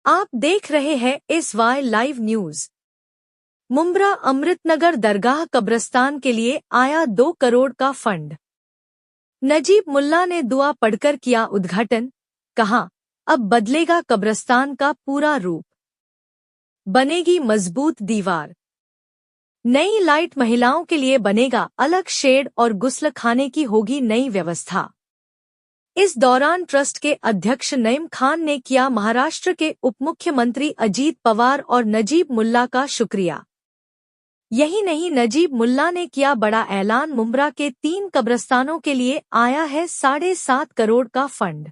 आप देख रहे हैं SY live news. Mumbra Amritnagar दरगाह कब्रस्तान के लिए आया 2 करोड़ का फंड। नजीब मुल्ला ने दुआ पढ़कर किया उद्घाटन। कहा, अब बदलेगा कब्रस्तान का पूरा रूप, बनेगी मजबूत दीवार, नई लाइट, महिलाओं के लिए बनेगा अलग शेड और गुस्लखाने की होगी नई व्यवस्था। इस दौरान ट्रस्ट के अध्यक्ष नईम खान ने किया महाराष्ट्र के उपमुख्यमंत्री अजीत पवार और नजीब मुल्ला का शुक्रिया। यही नहीं, नजीब मुल्ला ने किया बड़ा ऐलान। मुंब्रा के 3 कब्रस्तानों के लिए आया है 7.5 करोड़ का फंड।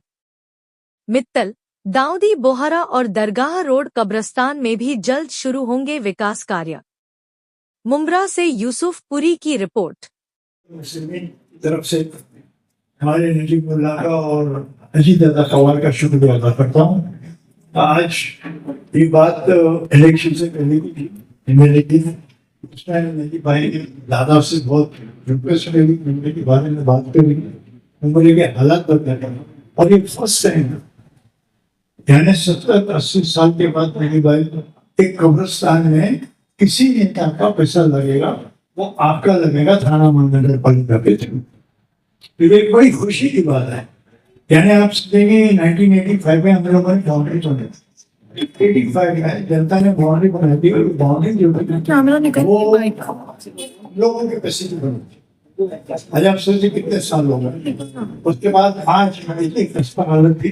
मित्तल, दाऊदी बोहरा और दरगाह रोड कब्रस्तान में भी जल्द शुरू होंगे विकास कार्य। मुंब्रा से यूसुफ पुरी की रिपोर्ट। तरफ से हमारे नजीब मुल्ला का और अजीत पवार का शुक्रिया अदा करता हूँ। आज ये बात इलेक्शन से पहले की थी, लेकिन उस टाइम नजीब भाई ने दादा से बहुत रिक्वेस्ट करी, मुंबई के बारे में बात करी, मुंबई के हालात बदल, और ये फर्स्ट टाइम यानी 70-80 साल के बाद नजीब भाई एक कब्रिस्तान में किसी नेता का पैसा लगेगा, वो आपका लगेगा थाना नगर पालिका के थ्रू। ये एक बड़ी खुशी की बात है। यानी आप देखेंगे 1985 में हम लोगों ने बाउंड्री तोड़ी, 85 में जनता ने बाउंड्री बना दी, और बाउंड्री जो वो लोगों के पैसे की बनी थी। आज आप सोचिए कितने साल हो गए। उसके बाद आज एक हालत थी,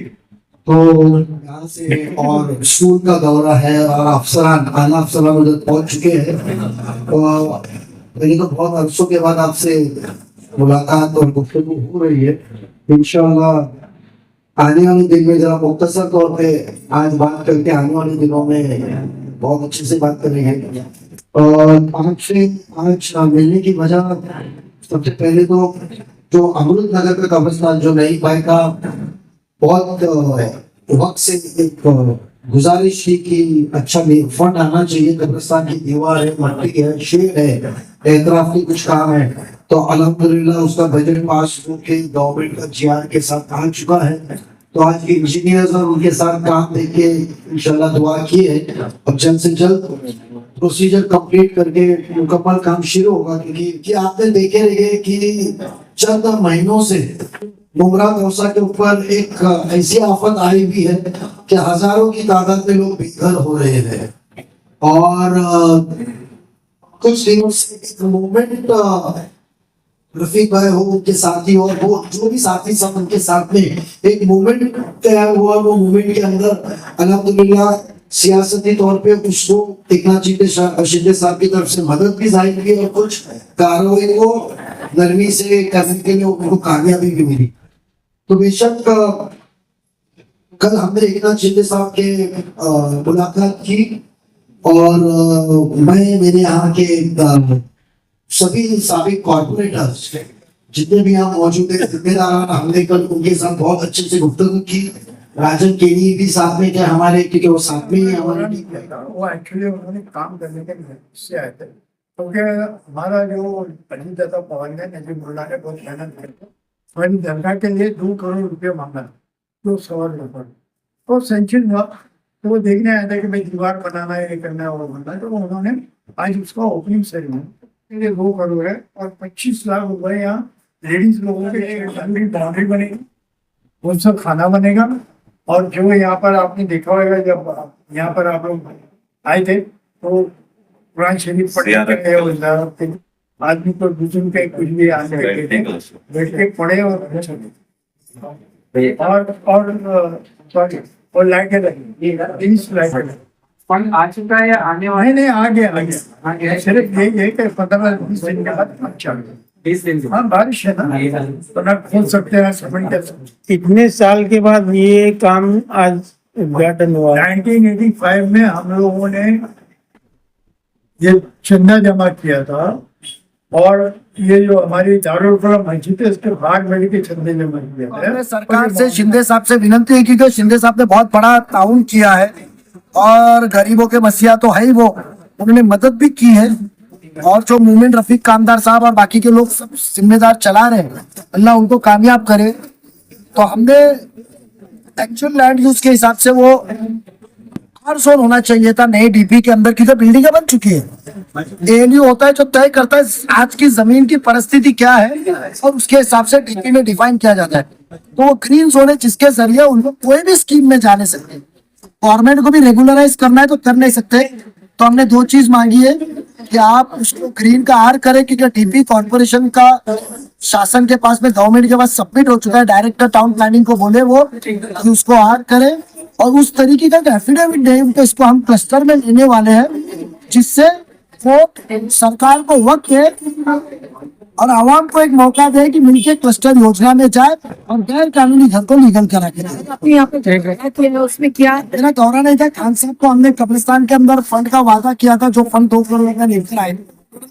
तो यहाँ से और स्कूल का दौरा है और अफसरान आला अफसरान उधर पहुंच चुके हैं। तो मेरी तो बहुत अरसों के बाद आपसे मुलाकात और गुफ्तगू हो रही है। इंशाअल्लाह आने वाले दिन में जरा मुख्तसर तौर पे आज बात करके आने वाले दिनों में बहुत अच्छे से बात करेंगे। और आज मिलने की वजह सबसे पहले तो जो अमृतनगर का कब्रिस्तान जो नई भाई का बहुत वक्त से एक गुजारिश थी कि अच्छा फंड आना चाहिए, कब्रिस्तान की दीवार है, मट्टी है, शेड है, एतराफ की कुछ काम है, तो अल्हम्दुलिल्लाह उसका बजट पास होकर गवर्नमेंट का जीआर के साथ आ चुका है। तो आज के इंजीनियर्स और उनके साथ काम देके इंशाल्लाह दुआ की है, अब जल्द से जल्द प्रोसीजर कंप्लीट करके मुकम्मल काम शुरू होगा। क्योंकि आपने देखे रहे कि चंद महीनों से मुंब्रा दौसा के ऊपर एक ऐसी आफत आई हुई है कि हजारों की तादाद में लोग बेघर हो रहे हैं। और कुछ दिनों से एक मूवमेंट रफीक भाई हो, उनके साथी हो, वो जो भी साथी सब उनके साथ में एक मूवमेंट तैयार हुआ। वो मूवमेंट के अंदर अल्हम्दुलिल्लाह सियासती तौर पे उसको एक नाथ शिंदे साहब की तरफ से मदद भी जाहिर की और कुछ कार्रवाई को नरमी से करने के लिए उनको कामयाबी भी मिली। तो बेशक कल हमने एक नाथ शिंदे साहब के मुलाकात की और मैं मेरे यहाँ के सभी साबिक कॉर्पोरेटर्स जितने भी यहाँ मौजूद है जिम्मेदार, हमने कल उनके साथ बहुत अच्छे से गुफ्तगू की। राजन केनी भी साथ में थे हमारे, क्योंकि वो साथ में ही हमारे वो एक्चुअली उन्होंने काम करने के से आए थे, क्योंकि हमारा जो अजीत पवार ने नजीब मुल्ला ने बहुत मेहनत करके हमारी दरगाह के लिए 2 करोड़ रुपये मांगा, 2 सवाल ऊपर तो सेंक्शन हुआ। तो वो देखने आया था कि भाई दीवार बनाना है, ये करना है, वो बनना है। तो उन्होंने आज उसका ओपनिंग सेरेमनी 2 करोड़ है और 25 लाख रुपए यहाँ लेडीज लोगों के लिए बाउंड्री बनेगी, उनसे खाना बनेगा। और जो यहाँ पर आपने देखा होगा, जब यहाँ पर आप लोग आए थे तो कुरान शरीफ पढ़े, आदमी को बुजुर्ग के कुछ भी आने बैठ के पढ़े और लाइटें लगी, 30 लाइटें फंड आ चुका है या आने वाला? नहीं, आ गया सिर्फ यही 15-20 दिन के बाद अच्छा 20 दिन। हाँ, बारिश है ना, तो ना खोल सकते हैं। इतने साल के बाद ये काम आज उद्घाटन हुआ। 1985 में हम लोगों ने ये चंदा जमा किया था, और ये जो हमारी दारुल फलाह मस्जिद है इसके भाग बड़ी के चंदे जमा किए थे। सरकार से शिंदे साहब से विनती है, क्योंकि शिंदे साहब ने बहुत बड़ा ताउन किया है और गरीबों के मसीहा तो है ही, वो उन्होंने मदद भी की है। और जो मूवमेंट रफीक कामदार साहब और बाकी के लोग सब जिम्मेदार चला रहे हैं, अल्लाह उनको कामयाब करे। तो हमने एक्चुअल लैंड यूज के हिसाब से वो जोन होना चाहिए था नए डीपी के अंदर की, जो बिल्डिंगें बन चुकी है। एएलयू होता है जो तय करता है आज की जमीन की परिस्थिति क्या है और उसके हिसाब से डीपी में डिफाइन किया जाता है। तो वो ग्रीन जोन है जिसके जरिए उनको कोई भी स्कीम में जाने सकते हैं। गवर्नमेंट को भी रेगुलराइज करना है तो कर नहीं सकते, तो हमने दो चीज मांगी है कि आप उसको ग्रीन का आर करें, क्योंकि डीपी कॉर्पोरेशन का शासन के पास में गवर्नमेंट के पास सबमिट हो चुका है। डायरेक्टर टाउन प्लानिंग को बोले वो कि उसको आर करें और उस तरीके का एफिडेविट दे उनको, इसको हम क्लस्टर में लेने वाले हैं, जिससे वो सरकार को वक्त है और आवाम को एक मौका दे कि मिलकर क्लस्टर योजना में जाए और गैर कानूनी घर को लीगल करा के। यहाँ पे उसमें क्या मेरा दौरा नहीं था, खान साहब को हमने कब्रिस्तान के अंदर फंड का वादा किया था, जो फंड 2 करोड़ रुपया लेकर आए,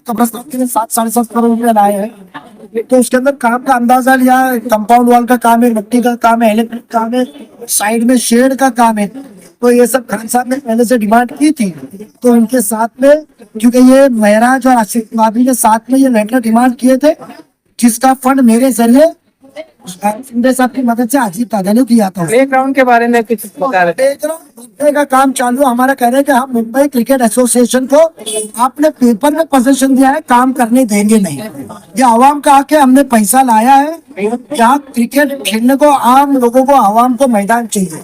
कब्रिस्तान के लिए 7-7.5 करोड़ रुपया लाए हैं। तो उसके अंदर काम का अंदाजा लिया, कंपाउंड वॉल का काम है, मिट्टी का काम है, इलेक्ट्रिक काम है, साइड में शेड का काम है। तो ये सब खान साहब ने पहले से डिमांड की थी, तो उनके साथ में, क्योंकि ये महराज और आशिक भाभी के साथ में ये लेटर डिमांड किए थे, जिसका फंड मेरे जरिए शिंदे साहब की मदद से अजीत दादा ने दिया था। प्लेग्राउंड के बारे में कुछ बता रहे थे? प्लेग्राउंड का काम चालू, हमारा कह रहे हैं कि हम मुंबई क्रिकेट एसोसिएशन को आपने पेपर में पोजीशन दिया है, काम करने देंगे नहीं। ये आवाम का आके हमने पैसा लाया है, यहाँ क्रिकेट खेलने को आम लोगों को, आवाम को मैदान चाहिए।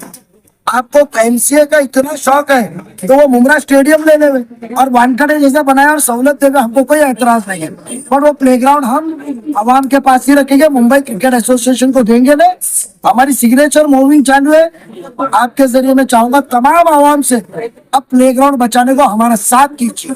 आपको एमसीए का इतना शौक है तो वो मुमरा स्टेडियम ले ले और वानखेड़े जैसा बनाया और सहूलत देगा, हमको कोई एतराज नहीं है, पर वो प्लेग्राउंड हम आवाम के पास ही रखेंगे, मुंबई क्रिकेट एसोसिएशन को देंगे नहीं। हमारी सिग्नेचर मूविंग चालू है। आपके जरिए मैं चाहूंगा तमाम आवाम से अब प्लेग्राउंड बचाने को हमारा साथ कीजिए।